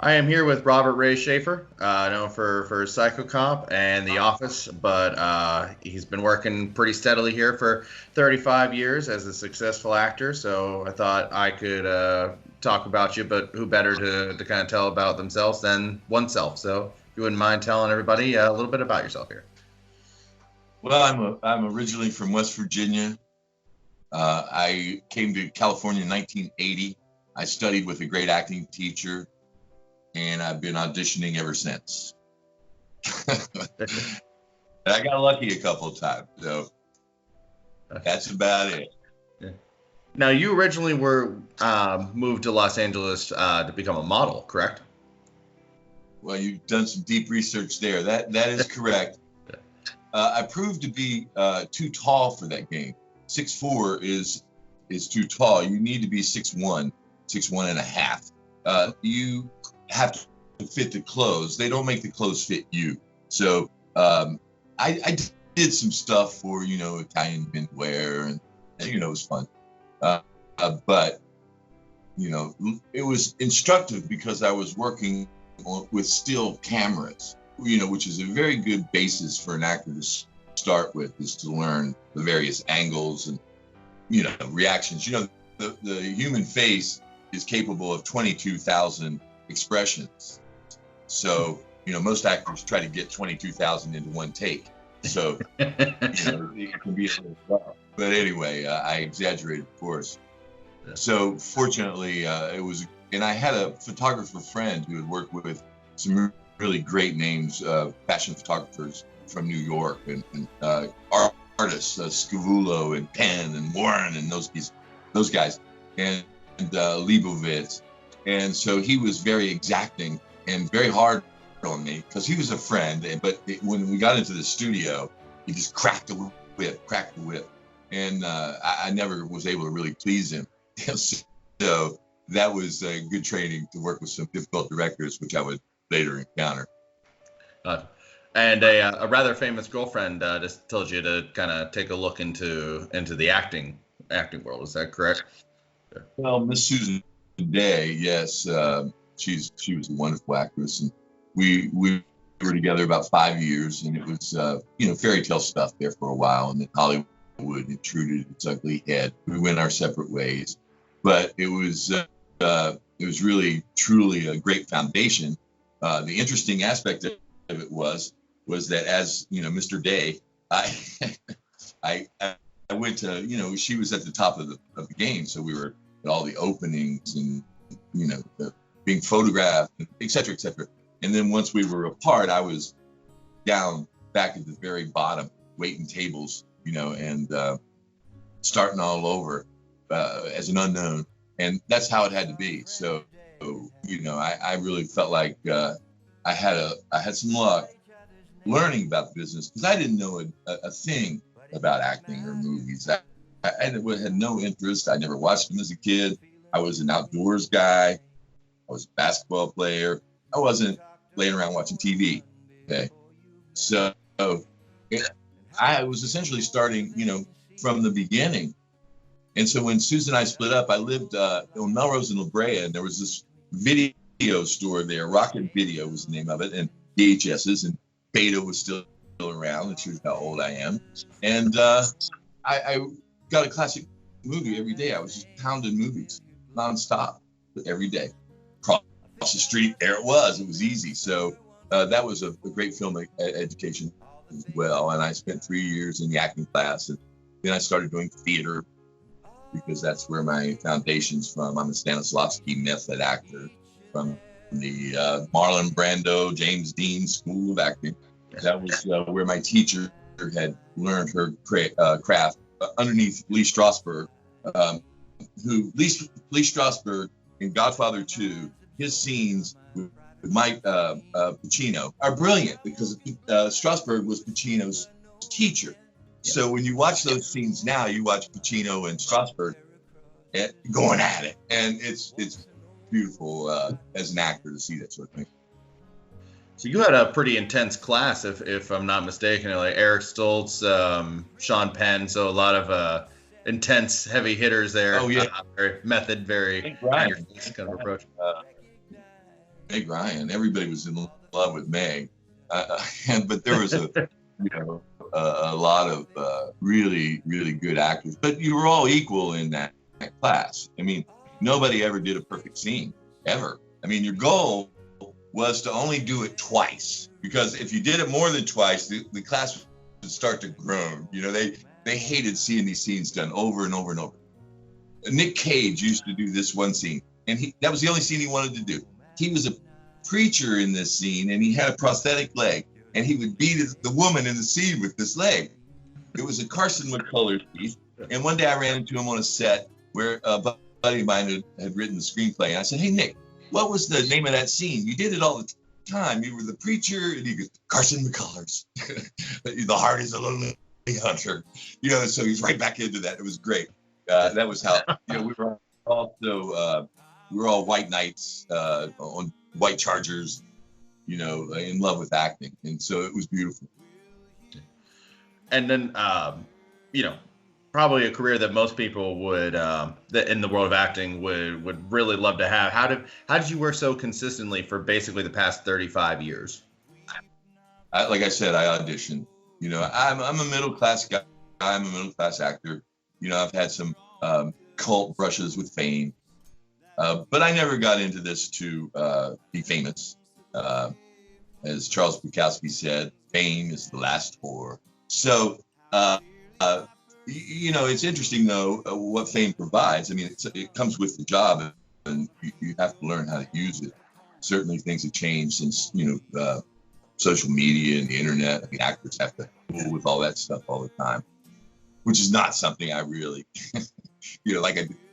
I am here with Robert Ray Shafer, known for Psycho Cop and The Office, but he's been working pretty steadily here for 35 years as a successful actor. So I thought I could talk about you, but who better to kind of tell about themselves than oneself? So if you wouldn't mind telling everybody a little bit about yourself here. Well, I'm originally from West Virginia. I came to California in 1980. I studied with a great acting teacher, and I've been auditioning ever since. I got lucky a couple of times, so that's about it. Now, you originally were moved to Los Angeles to become a model, correct? Well, you've done some deep research there. That is correct. I proved to be too tall for that game. 6'4" is too tall. You need to be 6'1", 6'1 and a half. You have to fit the clothes. They don't make the clothes fit you. So I did some stuff for Italian men wear, and it was fun. But it was instructive because I was working with still cameras. Which is a very good basis for an actor to start with, is to learn the various angles and reactions. The human face is capable of 22,000 expressions. So most actors try to get 22,000 into one take. So it can be a little rough. But anyway, I exaggerated, of course. So fortunately, and I had a photographer friend who had worked with some really great names, fashion photographers from New York, and artists, Scavullo and Penn and Warren and those guys, and Leibovitz. And so he was very exacting and very hard on me because he was a friend. But when we got into the studio, he just cracked the whip. And I never was able to really please him. So that was good training to work with some difficult directors, which I would later encounter. And a rather famous girlfriend just told you to kind of take a look into the acting world. Is that correct? Well, Miss Susan Day, yes, she was a wonderful actress, and we were together about 5 years, and it was fairy tale stuff there for a while, and then Hollywood intruded its ugly head. We went our separate ways, but it was really truly a great foundation. The interesting aspect of it was that, as Mr. Day, I went to she was at the top of the game, so we were at all the openings and being photographed, et cetera, et cetera. And then once we were apart, I was down back at the very bottom, waiting tables, and starting all over as an unknown, and that's how it had to be. So I really felt like I had some luck learning about the business, because I didn't know a thing about acting or movies. I had no interest. I never watched them as a kid. I was an outdoors guy. I was a basketball player. I wasn't laying around watching TV. Okay, so I was essentially starting, from the beginning. And so when Susan and I split up, I lived on Melrose and La Brea, and there was this video store there. Rocket Video was the name of it, and VHSs, and Beta was still around. That shows how old I am. And I got a classic movie every day. I was just pounding movies nonstop every day. Across the street, there it was. It was easy. So that was a great film education as well. And I spent 3 years in the acting class, and then I started doing theater, because that's where my foundation's from. I'm a Stanislavski method actor from the Marlon Brando, James Dean School of Acting. That was where my teacher had learned her craft underneath Lee Strasberg, Lee Strasberg in Godfather 2, his scenes with Mike Pacino are brilliant, because Strasberg was Pacino's teacher. So when you watch those scenes now, you watch Pacino and Strasberg going at it, and it's beautiful as an actor to see that sort of thing. So you had a pretty intense class, if I'm not mistaken, like Eric Stoltz, Sean Penn, so a lot of intense, heavy hitters there. Oh yeah, very method, very kind of approach. Meg Ryan. Everybody was in love with Meg, but there was a lot of really, really good actors. But you were all equal in that class. I mean, nobody ever did a perfect scene, ever. I mean, your goal was to only do it twice, because if you did it more than twice, the class would start to groan. They hated seeing these scenes done over and over and over. Nick Cage used to do this one scene, and that was the only scene he wanted to do. He was a preacher in this scene, and he had a prosthetic leg, and he would beat the woman in the scene with this leg. It was a Carson McCullers piece, and one day I ran into him on a set where a buddy of mine had written the screenplay, and I said, "Hey, Nick, what was the name of that scene? You did it all the time. You were the preacher," and he goes, "Carson McCullers." The heart is a lonely hunter. So he's right back into that. It was great. That was how, we were also, we were all white knights on white chargers, in love with acting. And so it was beautiful. And then, probably a career that most people would, that in the world of acting would really love to have. How did you work so consistently for basically the past 35 years? Like I said, I auditioned. I'm a middle class guy. I'm a middle class actor. I've had some cult brushes with fame, but I never got into this to be famous. As Charles Bukowski said, fame is the last whore. So, it's interesting, though, what fame provides. I mean, it comes with the job, and you have to learn how to use it. Certainly things have changed since, social media and the internet. I mean, actors have to deal with all that stuff all the time, which is not something I really,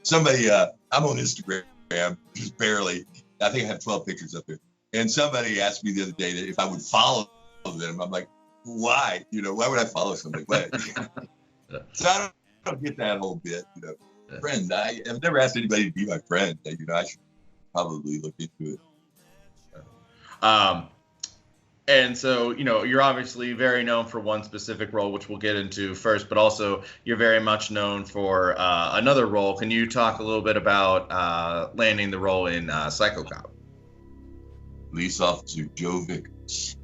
somebody, I'm on Instagram, just barely. I think I have 12 pictures up there. And somebody asked me the other day that if I would follow them. I'm like, why? Why would I follow somebody? So I don't get that whole bit, Friend, I've never asked anybody to be my friend. I should probably look into it. And so, you're obviously very known for one specific role, which we'll get into first, but also you're very much known for another role. Can you talk a little bit about landing the role in Psycho Cop? Police Officer Joe Vickers.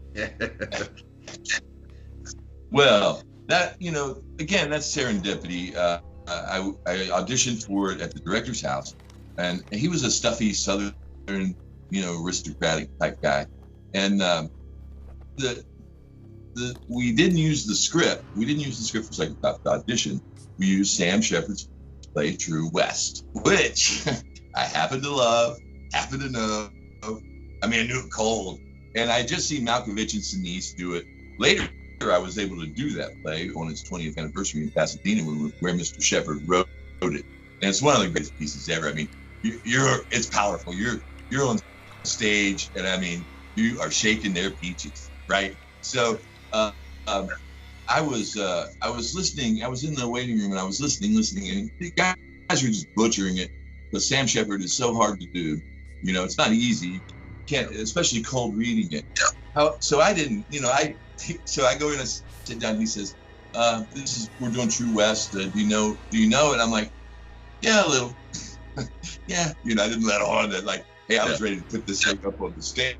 Well, that, again, that's serendipity. I auditioned for it at the director's house, and he was a stuffy Southern, aristocratic type guy. And we didn't use the script. We didn't use the script for Psycho Cop to audition. We used Sam Shepard's play True West, which I happen to love, happen to know. I mean, I knew it cold. And I just seen Malkovich and Sinise do it. Later, I was able to do that play on its 20th anniversary in Pasadena, where Mr. Shepard wrote it. And it's one of the greatest pieces ever. I mean, it's powerful. You're on stage, and I mean, you are shaking their peaches, right? So I was listening. I was in the waiting room, and I was listening, and the guys were just butchering it. Because Sam Shepard is so hard to do. It's not easy. You can't, especially cold reading it. So I didn't, so I go in and sit down, and he says, we're doing True West. Do you know it? I'm like, yeah, a little. Yeah. I didn't let on that, like, hey, I was ready to put this thing up on the stage,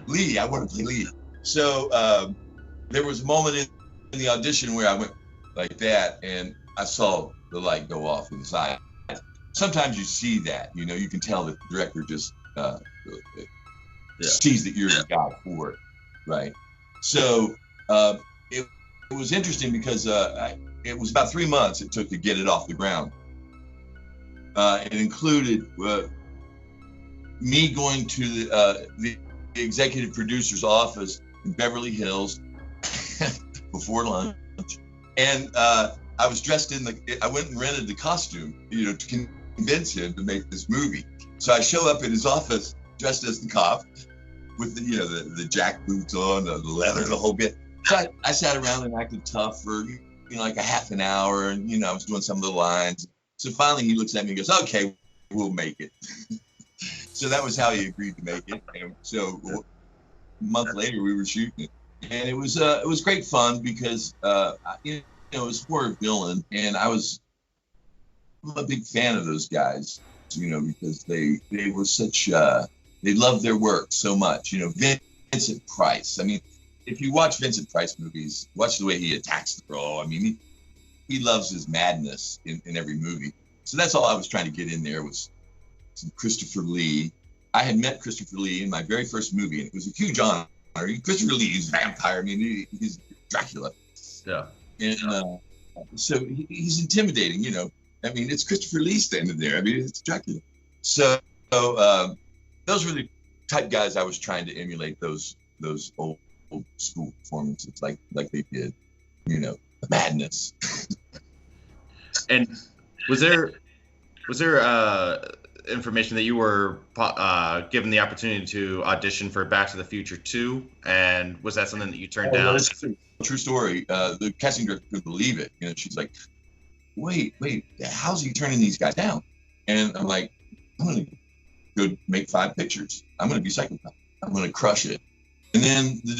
Lee, I want to play Lee. So there was a moment in the audition where I went like that, and I saw the light go off in his eye. Sometimes you see that, you can tell that the director just sees that you're the guy for it, right? So it was interesting because it was about 3 months it took to get it off the ground. It included me going to the executive producer's office in Beverly Hills before lunch, and I was dressed I went and rented the costume, to convince him to make this movie. So I show up in his office dressed as the cop with the jack boots on, the leather, the whole bit. So I sat around and acted tough for like a half an hour, and I was doing some of the lines. So finally he looks at me and goes, "Okay, we'll make it." So that was how he agreed to make it. And so a month later we were shooting it, and it was great fun because it was for a villain, and I'm a big fan of those guys, because they were such They love their work so much. You know, Vincent Price. I mean, if you watch Vincent Price movies, watch the way he attacks the role. I mean, he loves his madness in every movie. So that's all I was trying to get in there was some Christopher Lee. I had met Christopher Lee in my very first movie, and it was a huge honor. Christopher Lee is a vampire. I mean, he's Dracula. Yeah. And so he's intimidating, you know. I mean, it's Christopher Lee standing there. I mean, it's Dracula. So those were the type guys I was trying to emulate, those old school performances like they did, you know, the madness. And was there information that you were given the opportunity to audition for Back to the Future 2, and was that something that you turned down? True story. The casting director couldn't believe it. You know, she's like, wait, how's he turning these guys down? And I'm like, I'm gonna go make 5 pictures. I'm gonna be Psychopath. I'm gonna crush it. And then the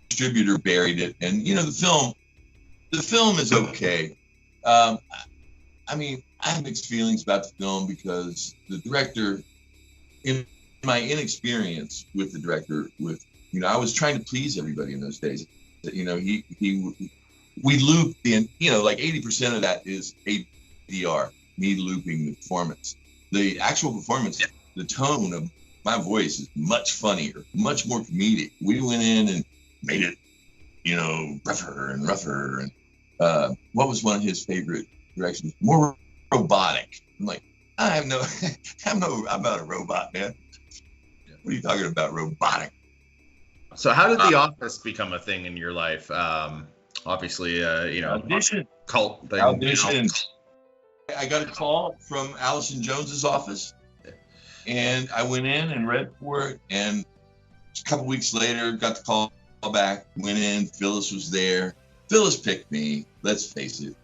distributor buried it. And you know, the film is okay. I mean, I have mixed feelings about the film because the director, in my inexperience with the director, you know, I was trying to please everybody in those days. You know, we looped in, you know, like 80% of that is ADR, me looping the performance. The actual performance, the tone of my voice is much funnier, much more comedic. We went in and made it, you know, rougher and rougher. And what was one of his favorite directions? More robotic. I'm like, I'm not a robot, man. What are you talking about, robotic? So how did The Office become a thing in your life? Obviously, you know, audition. Cult thing. Audition. I got a call from Allison Jones's office, and I went in and read for it. And a couple weeks later, got the call back. Went in. Phyllis was there. Phyllis picked me. Let's face it,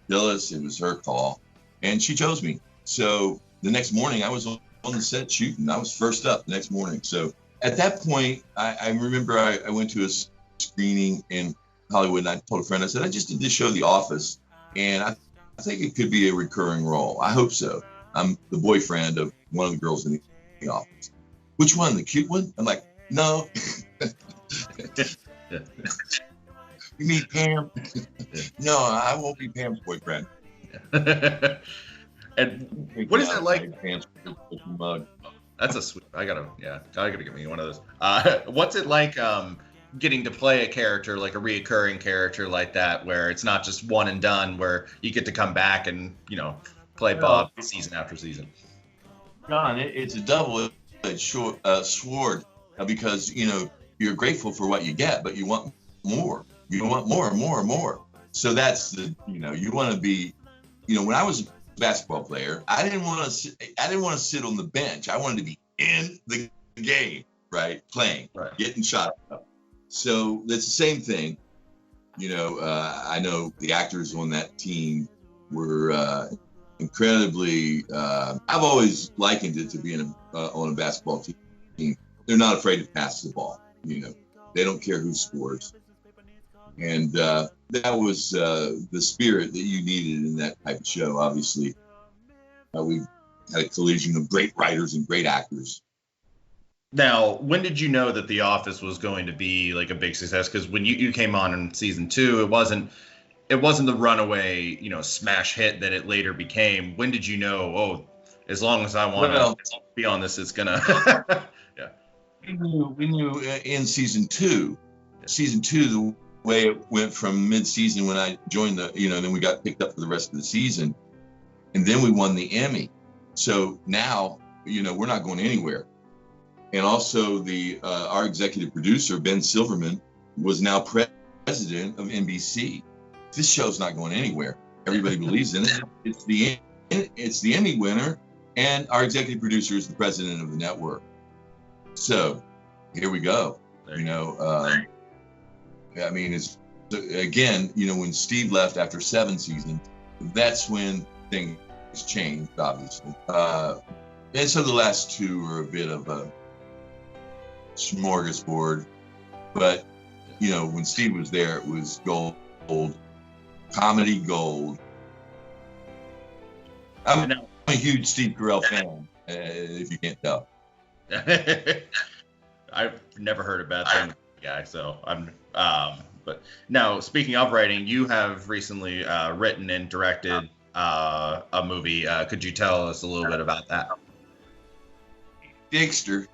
Phyllis. It was her call, and she chose me. So the next morning, I was on the set shooting. I was first up the next morning. So at that point, I remember I went to a screening in Hollywood, and I told a friend, I said, I just did this show, The Office, and I think it could be a recurring role. I hope so. I'm the boyfriend of one of the girls in The Office. Which one? The cute one? I'm like, no. You mean Pam? No, I won't be Pam's boyfriend. And what is it like? Pam's mug. That's a sweet. I gotta get me one of those. What's it like getting to play a character, like a reoccurring character like that, where it's not just one and done, where you get to come back and, you know, play Bob season after season? John, it's a double-edged sword because, you know, you're grateful for what you get, but you want more. You want more and more and more. So that's you know, you want to be, you know, when I was a basketball player, I didn't want to sit on the bench. I wanted to be in the game, right? Playing, right. Getting shot up. So that's the same thing. You know, I know the actors on that team were incredibly, I've always likened it to being on a basketball team. They're not afraid to pass the ball. You know, they don't care who scores. And that was the spirit that you needed in that type of show. Obviously, we had a collision of great writers and great actors. Now, when did you know that The Office was going to be like a big success? Because when you came on in season 2, it wasn't the runaway, you know, smash hit that it later became. When did you know? Oh, as long as I want to be on this, it's gonna. Yeah. We knew in season 2. Season 2, the way it went from mid-season when I joined then we got picked up for the rest of the season, and then we won the Emmy. So now, you know, we're not going anywhere. And also our executive producer, Ben Silverman, was now president of NBC. This show's not going anywhere. Everybody believes in it. It's the Emmy winner, and our executive producer is the president of the network. So here we go. You know, I mean, it's again, you know, when Steve left after 7 seasons, that's when things changed, obviously. And so the last 2 are a bit of a smorgasbord, but you know, when Steve was there, it was gold, comedy gold. I'm a huge Steve Carell fan, if you can't tell. I've never heard a bad thing about the guy, so I'm. But now, speaking of writing, you have recently written and directed a movie. Could you tell us a little bit about that? Dexter.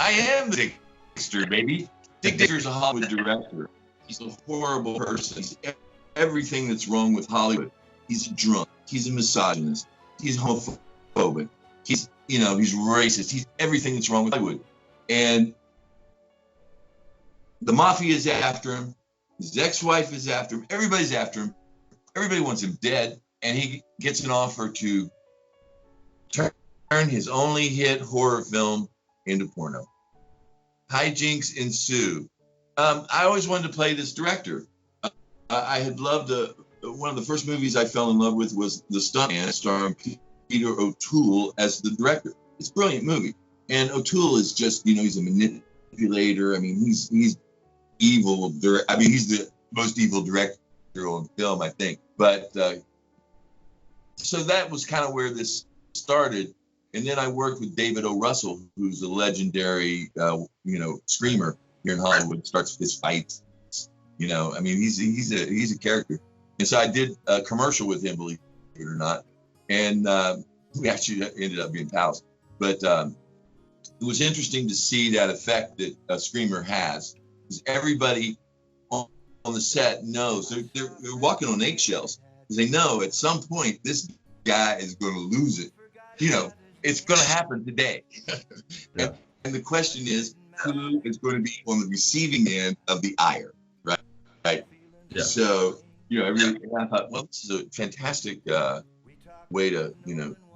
I am Dexter, baby. Dick Dexter's a Hollywood director. He's a horrible person. He's everything that's wrong with Hollywood. He's a drunk. He's a misogynist. He's homophobic. He's racist. He's everything that's wrong with Hollywood. And the mafia is after him. His ex-wife is after him. Everybody's after him. Everybody wants him dead. And he gets an offer to turn his only hit horror film into porno. Hijinks ensue. I always wanted to play this director. I had loved one of the first movies I fell in love with was The Stuntman, starring Peter O'Toole as the director. It's a brilliant movie. And O'Toole is just, he's a manipulator. I mean, he's evil. I mean, he's the most evil director on film, I think. But so that was kind of where this started. And then I worked with David O. Russell, who's a legendary, screamer here in Hollywood. Starts fist fights. I mean, he's a character. And so I did a commercial with him, believe it or not. And we actually ended up being pals. But it was interesting to see that effect that a screamer has, because everybody on the set knows they're walking on eggshells, because they know at some point this guy is going to lose it. It's going to happen today. Yeah. And the question is, who is going to be on the receiving end of the ire, right? Right. Yeah. So, I thought, well, this is a fantastic way to,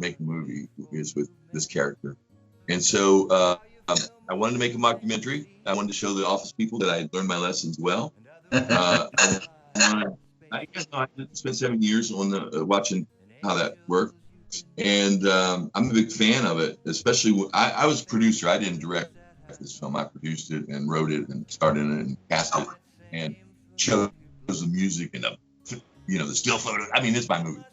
make a movie is with this character. And so I wanted to make a mockumentary. I wanted to show the office people that I had learned my lessons well. I spent 7 years on watching how that worked. And I'm a big fan of it, especially when I was a producer. I didn't direct this film. I produced it and wrote it and starred in it and cast it and chose the music and the still photo. I mean, it's my movie.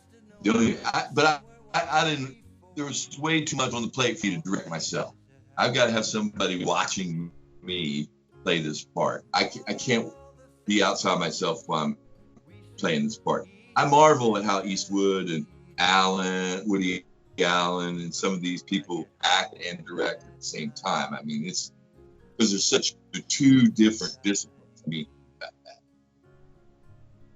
I didn't. There was way too much on the plate for me to direct myself. I've got to have somebody watching me play this part. I can't be outside myself while I'm playing this part. I marvel at how Eastwood and Woody Allen, and some of these people act and direct at the same time. I mean, it's because there's such two different disciplines. I mean,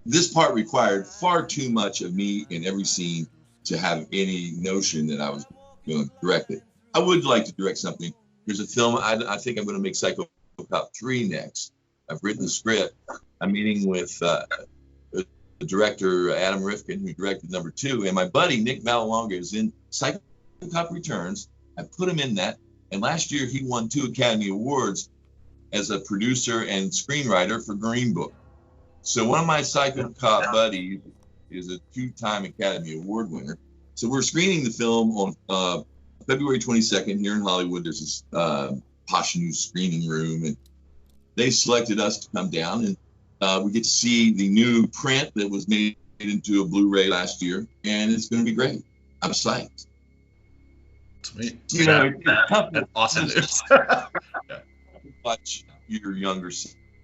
this part required far too much of me in every scene to have any notion that I was going to direct it. I would like to direct something. There's a film, I think I'm going to make Psycho Cop 3 next. I've written the script. I'm meeting with the director, Adam Rifkin, who directed number 2. And my buddy, Nick Vallelonga, is in Psycho Cop Returns. I put him in that. And last year, he won 2 Academy Awards as a producer and screenwriter for Green Book. So one of my Psycho Cop buddies is a 2-time Academy Award winner. So we're screening the film on February 22nd here in Hollywood. There's this posh new screening room, and they selected us to come down, and we get to see the new print that was made into a Blu-ray last year, and it's going to be great. I'm psyched. Sweet. That's awesome news. Watch your younger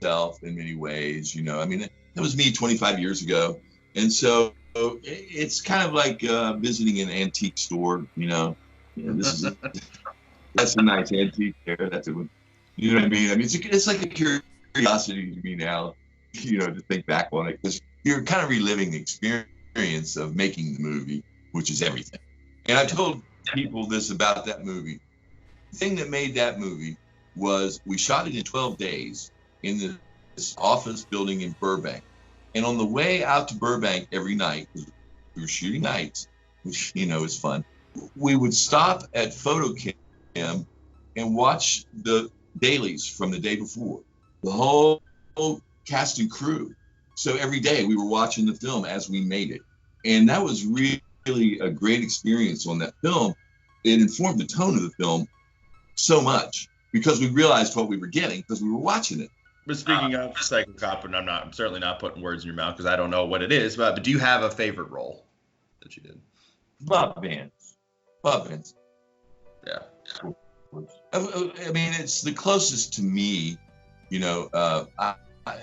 self in many ways. I mean, that was me 25 years ago, and so it's kind of like visiting an antique store. That's a nice antique there. That's a, you know what I mean? I mean, it's like a curiosity to me now, to think back on it, because you're kind of reliving the experience of making the movie, which is everything. And I told people this about that movie. The thing that made that movie was we shot it in 12 days in this office building in Burbank. And on the way out to Burbank every night, we were shooting nights, which, is fun. We would stop at PhotoCam and watch the dailies from the day before, the whole cast and crew. So every day we were watching the film as we made it. And that was really a great experience on that film. It informed the tone of the film so much because we realized what we were getting because we were watching it. But speaking of Psycho Cop, and I'm certainly not putting words in your mouth because I don't know what it is, but do you have a favorite role that you did? Bob Vance. Yeah. I mean, it's the closest to me, you know.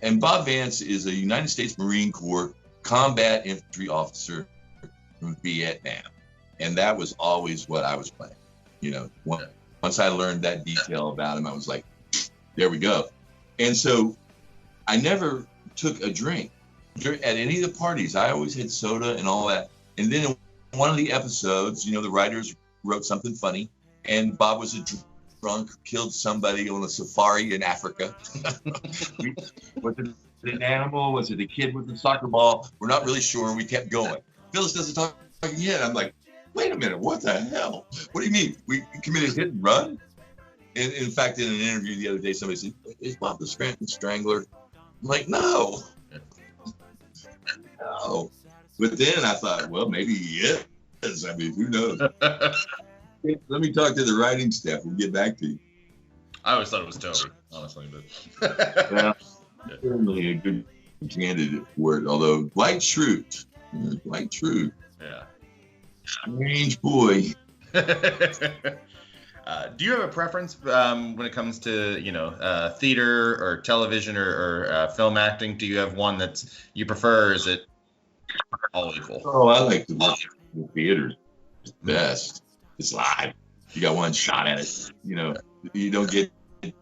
And Bob Vance is a United States Marine Corps combat infantry officer from Vietnam, and that was always what I was playing. You know, once I learned that detail about him, I was like, there we go. And so I never took a drink at any of the parties. I always had soda and all that. And then in one of the episodes, you know, the writers wrote something funny, and Bob was a drunk, killed somebody on a safari in Africa. Was it an animal? Was it a kid with a soccer ball? We're not really sure. We kept going. Phyllis doesn't talk again. I'm like, wait a minute, what the hell? What do you mean? We committed hit and run? And in fact, in an interview the other day, somebody said, is Bob the Strangler? I'm like, no. No. But then I thought, well, maybe he is. I mean, who knows? Let me talk to the writing staff. We'll get back to you. I always thought it was Toby, honestly. But Well, certainly a good candidate for it, although Dwight Schrute. yeah. Strange boy. Do you have a preference when it comes to, you know, theater or television or film acting? Do you have one that you prefer, or is it all equal? Oh, I like to watch the theater. It's the best. It's live. You got one shot at it. You know, you don't get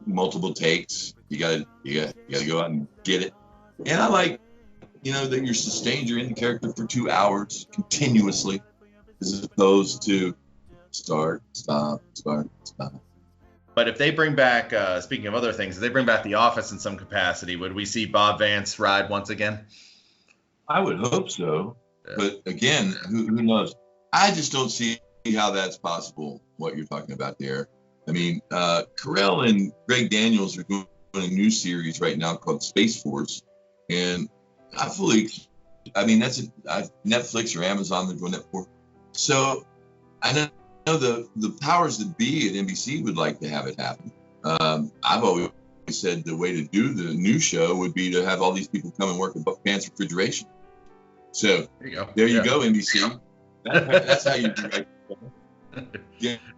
multiple takes. You gotta go out and get it. And I like, you know, that you're sustained. You're in the character for 2 hours continuously, as opposed to start, stop. But if they bring back, speaking of other things, if they bring back The Office in some capacity, would we see Bob Vance ride once again? I would hope so. Yeah. But again, who knows? I just don't see how that's possible, what you're talking about there. I mean, Carell and Greg Daniels are doing a new series right now called Space Force. And that's Netflix or Amazon they're doing that for. So I know the powers that be at NBC would like to have it happen. I've always said the way to do the new show would be to have all these people come and work at Vance Refrigeration. So there you go, NBC. That's how you do it.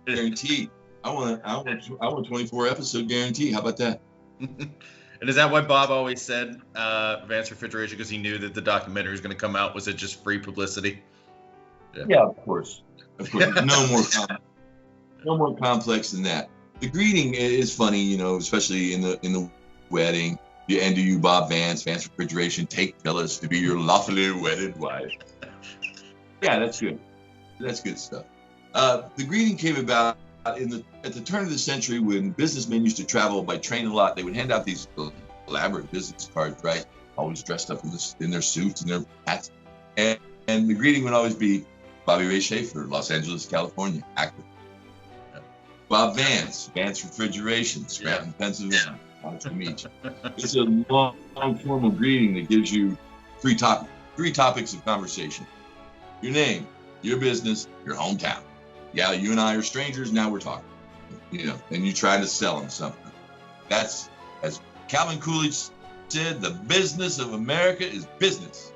Guaranteed. I want 24 episode guarantee. How about that? And is that what Bob always said, Vance Refrigeration, because he knew that the documentary was going to come out? Was it just free publicity? Yeah, of course. No more complex than that. The greeting is funny, you know, especially in the wedding. And to you, Bob Vance, Vance Refrigeration, take Phyllis to be your lawfully wedded wife. Yeah, that's good. That's good stuff. The greeting came about at the turn of the century when businessmen used to travel by train a lot. They would hand out these elaborate business cards, right? Always dressed up in their suits and their hats. And the greeting would always be Bobby Ray Shafer, Los Angeles, California, actor. Bob Vance, Vance Refrigeration, Scranton, Pennsylvania. Nice to meet you. It's a long formal greeting that gives you three topics of conversation. Your name, your business, your hometown. Yeah, you and I are strangers. Now we're talking. You know, and you try to sell them something. That's, as Calvin Coolidge said, the business of America is business.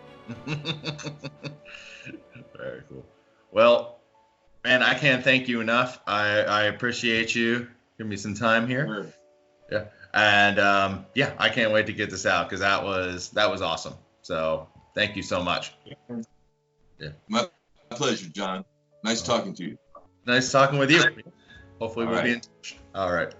Very cool. Well, man, I can't thank you enough. I appreciate you giving me some time here. Sure. Yeah. And I can't wait to get this out because that was awesome. So thank you so much. Yeah. My pleasure, John. Nice talking to you. Nice talking with you. Hopefully we'll be in touch. All right.